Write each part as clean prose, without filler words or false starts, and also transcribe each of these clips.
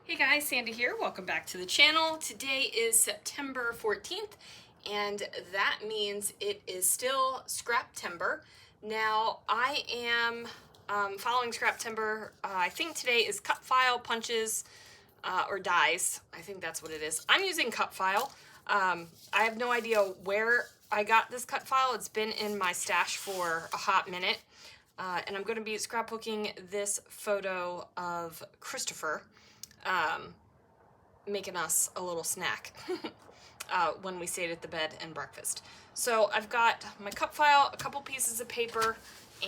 Hey guys, Sandy here. Welcome back to the channel. Today is September 14th, and that means it is still Scraptember. Now, I am following Scraptember. I think today is cut file, punches, or dies. I think that's what it is. I'm using cut file. I have no idea where I got this cut file. It's been in my stash for a hot minute. And I'm going to be scrapbooking this photo of Christopher making us a little snack when we stayed at the bed and breakfast. So I've got my cut file, a couple pieces of paper,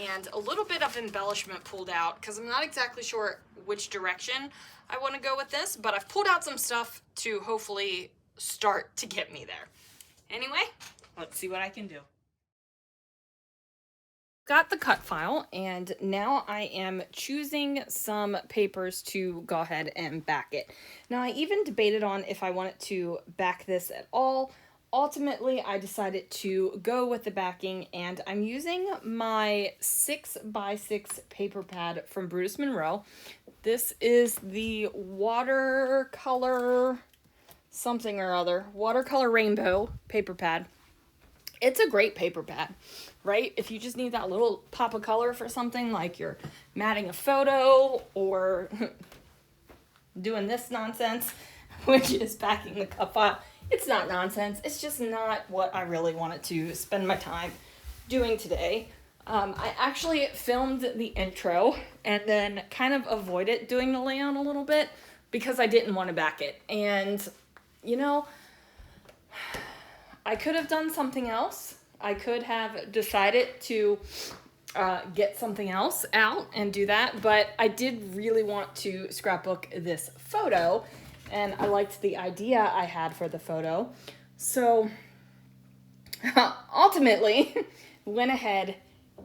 and a little bit of embellishment pulled out because I'm not exactly sure which direction I want to go with this, but I've pulled out some stuff to hopefully start to get me there. Anyway, let's see what I can do. Got the cut file, and now I am choosing some papers to go ahead and back it. Now, I even debated on if I wanted to back this at all. Ultimately, I decided to go with the backing, and I'm using my 6x6 paper pad from Brutus Monroe. This is the watercolor something or other, watercolor rainbow paper pad. It's a great paper pad, right? If you just need that little pop of color for something, like you're matting a photo or doing this nonsense, which is backing the cut file. It's not nonsense. It's just not what I really wanted to spend my time doing today. I actually filmed the intro and then kind of avoided doing the layout a little bit because I didn't want to back it. And, you know, I could have done something else. I could have decided to get something else out and do that, but I did really want to scrapbook this photo, and I liked the idea I had for the photo. So ultimately, went ahead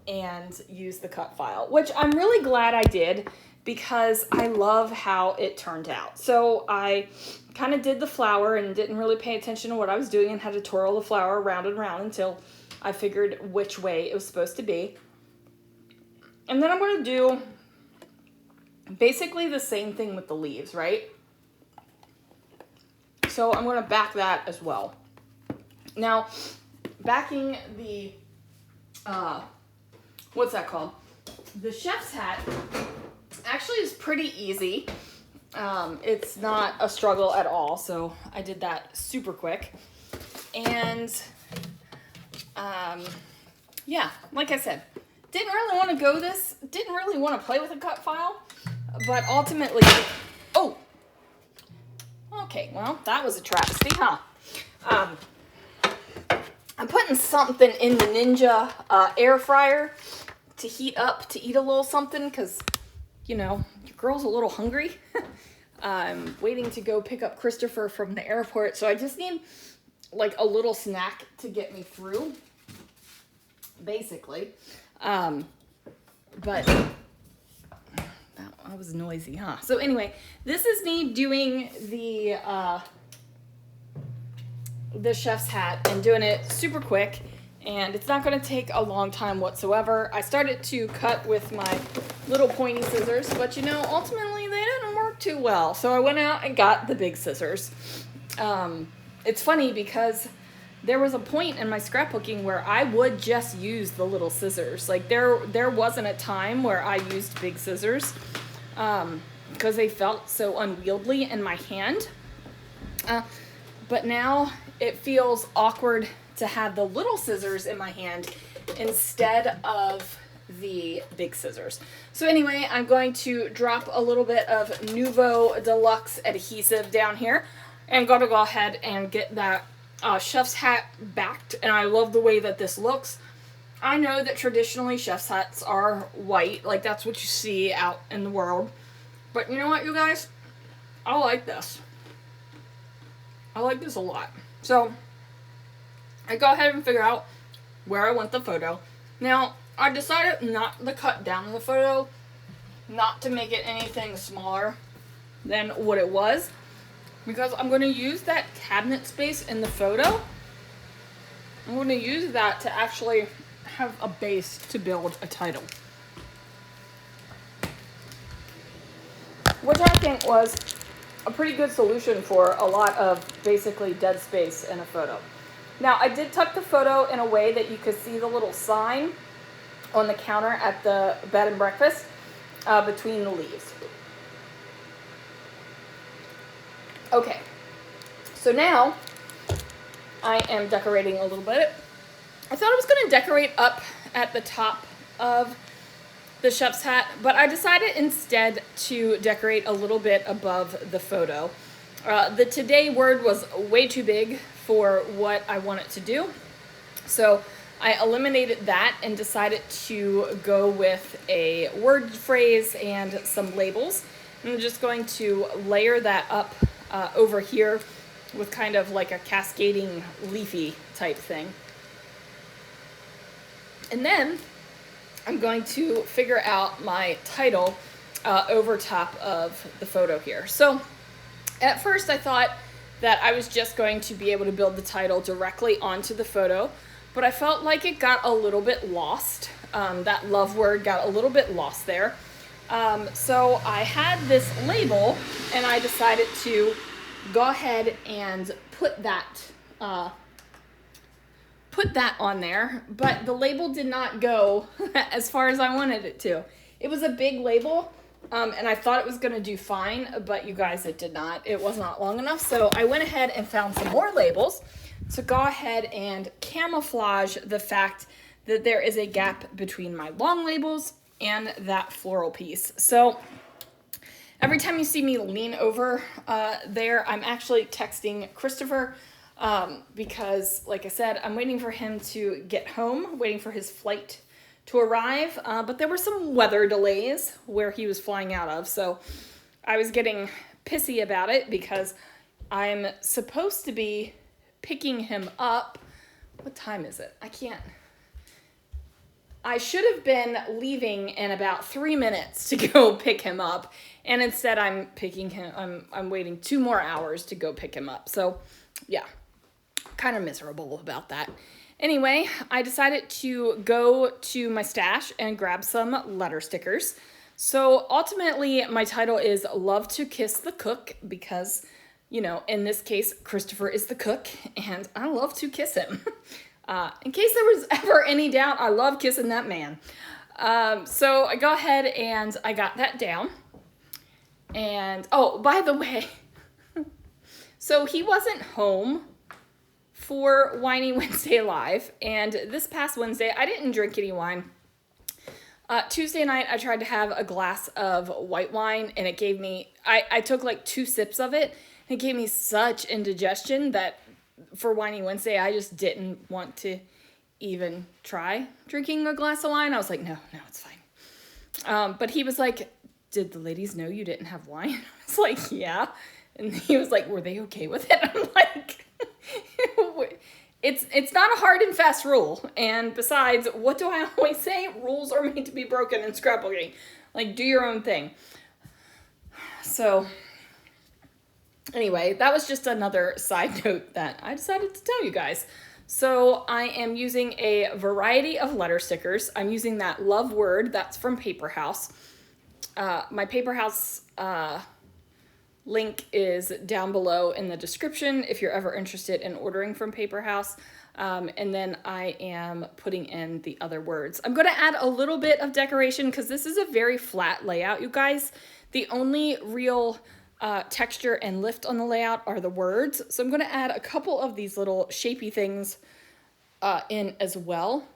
and used the cut file, which I'm really glad I did because I love how it turned out. So I kind of did the flower and didn't really pay attention to what I was doing and had to twirl the flower around and around until I figured which way it was supposed to be. And then I'm going to do basically the same thing with the leaves, right? So I'm going to back that as well. Now, backing the, what's that called? The chef's hat actually is pretty easy. It's not a struggle at all, so I did that super quick. And yeah, like I said, didn't really want to go this, didn't really want to play with a cut file, but ultimately, oh, okay, well, that was a travesty, huh? I'm putting something in the Ninja air fryer to heat up, to eat a little something, because, you know, your girl's a little hungry. I'm waiting to go pick up Christopher from the airport, so I just need like a little snack to get me through, basically. But that was noisy, huh? So anyway, this is me doing the chef's hat and doing it super quick, and it's not going to take a long time whatsoever. I started to cut with my little pointy scissors, but you know, ultimately they didn't work too well, so I went out and got the big scissors. It's funny because there was a point in my scrapbooking where I would just use the little scissors. Like there wasn't a time where I used big scissors because they felt so unwieldy in my hand. But now it feels awkward to have the little scissors in my hand instead of the big scissors. So anyway, I'm going to drop a little bit of Nouveau Deluxe adhesive down here and going to go ahead and get that chef's hat backed. And I love the way that this looks. I know that traditionally chef's hats are white, like that's what you see out in the world. But you know what, you guys? I like this. I like this a lot. So I go ahead and figure out where I want the photo. Now, I decided not to cut down the photo, not to make it anything smaller than what it was, because I'm going to use that cabinet space in the photo. I'm going to use that to actually have a base to build a title. Which I think was a pretty good solution for a lot of basically dead space in a photo. Now, I did tuck the photo in a way that you could see the little sign on the counter at the bed and breakfast between the leaves. Okay, so now I am decorating a little bit. I thought I was going to decorate up at the top of the chef's hat, but I decided instead to decorate a little bit above the photo. The today word was way too big for what I wanted to do, so I eliminated that and decided to go with a word phrase and some labels. I'm just going to layer that up over here with kind of like a cascading leafy type thing. And then I'm going to figure out my title over top of the photo here. So at first I thought that I was just going to be able to build the title directly onto the photo, but I felt like it got a little bit lost. That love word got a little bit lost there. So I had this label and I decided to go ahead and put that on there, but the label did not go as far as I wanted it to. It was a big label, and I thought it was gonna do fine, but you guys, it did not. It was not long enough, so I went ahead and found some more labels to go ahead and camouflage the fact that there is a gap between my long labels and that floral piece. So every time you see me lean over there, I'm actually texting Christopher because, like I said, I'm waiting for him to get home, waiting for his flight to arrive. But there were some weather delays where he was flying out of, so I was getting pissy about it because I'm supposed to be picking him up. What time is it? I should have been leaving in about 3 minutes to go pick him up, and instead I'm waiting 2 more hours to go pick him up. So yeah, kind of miserable about that. Anyway, I decided to go to my stash and grab some letter stickers. So ultimately my title is Love to Kiss the Cook because, you know, in this case, Christopher is the cook and I love to kiss him. In case there was ever any doubt, I love kissing that man. So I go ahead and I got that down. And, oh, by the way, so he wasn't home for Whiny Wednesday Live. And this past Wednesday, I didn't drink any wine. Tuesday night, I tried to have a glass of white wine and it gave me, I took like 2 sips of it. And it gave me such indigestion that for Whiny Wednesday, I just didn't want to even try drinking a glass of wine. I was like, no, it's fine. But he was like, did the ladies know you didn't have wine? I was like, yeah. And he was like, were they okay with it? I'm like, it's not a hard and fast rule. And besides, what do I always say? Rules are made to be broken in scrapbooking. Like, do your own thing. So anyway, that was just another side note that I decided to tell you guys. So I am using a variety of letter stickers. I'm using that love word that's from Paper House. My Paper House link is down below in the description if you're ever interested in ordering from Paper House. And then I am putting in the other words. I'm going to add a little bit of decoration because this is a very flat layout, you guys. The only real texture and lift on the layout are the words. So I'm going to add a couple of these little shapy things in as well.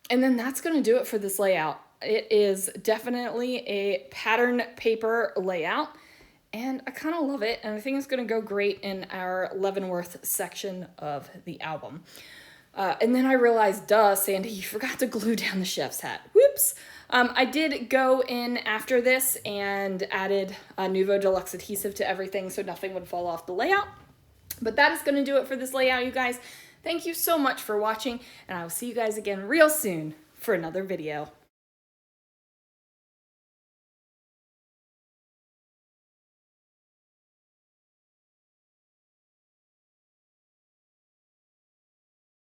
And then that's going to do it for this layout. It is definitely a pattern paper layout and I kind of love it. And I think it's going to go great in our Leavenworth section of the album. And then I realized, duh, Sandy, you forgot to glue down the chef's hat. Whoops. I did go in after this and added a Nuvo Deluxe adhesive to everything so nothing would fall off the layout. But that is going to do it for this layout, you guys. Thank you so much for watching, and I will see you guys again real soon for another video.